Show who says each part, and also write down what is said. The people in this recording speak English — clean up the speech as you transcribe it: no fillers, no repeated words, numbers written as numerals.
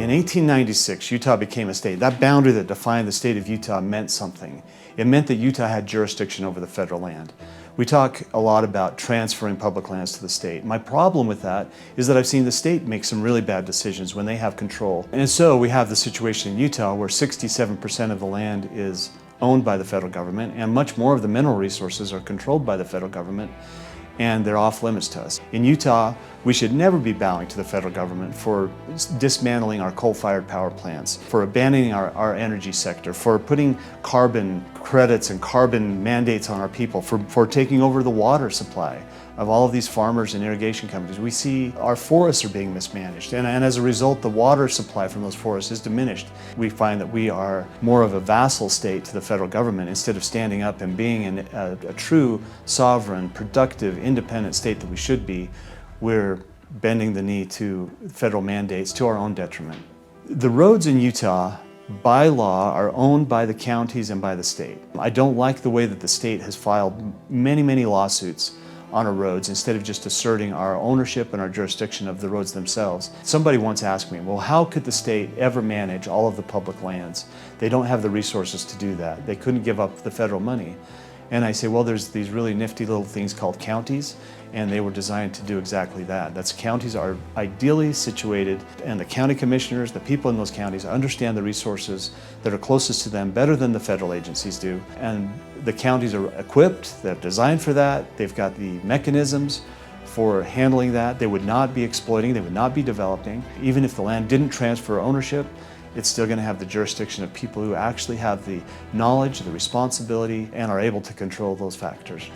Speaker 1: In 1896, Utah became a state. That boundary that defined the state of Utah meant something. It meant that Utah had jurisdiction over the federal land. We talk a lot about transferring public lands to the state. My problem with that is that I've seen the state make some really bad decisions when they have control. And so we have the situation in Utah where 67% of the land is owned by the federal government, and much more of the mineral resources are controlled by the federal government, and they're off limits to us. In Utah, we should never be bowing to the federal government for dismantling our coal-fired power plants, for abandoning our energy sector, for putting carbon credits and carbon mandates on our people, for taking over the water supply of all of these farmers and irrigation companies. We see our forests are being mismanaged, and as a result, the water supply from those forests is diminished. We find that we are more of a vassal state to the federal government instead of standing up and being a true, sovereign, productive, independent state that we should be. We're bending the knee to federal mandates to our own detriment. The roads in Utah, by law, are owned by the counties and by the state. I don't like the way that the state has filed many lawsuits on our roads instead of just asserting our ownership and our jurisdiction of the roads themselves. Somebody once asked me, well, how could the state ever manage all of the public lands? They don't have the resources to do that. They couldn't give up the federal money. And I say, well, there's these really nifty little things called counties, and they were designed to do exactly that. Counties are ideally situated, and the county commissioners, the people in those counties, understand the resources that are closest to them better than the federal agencies do. And the counties are equipped, they're designed for that, they've got the mechanisms for handling that. They would not be exploiting, they would not be developing. Even if the land didn't transfer ownership, it's still going to have the jurisdiction of people who actually have the knowledge, the responsibility, and are able to control those factors.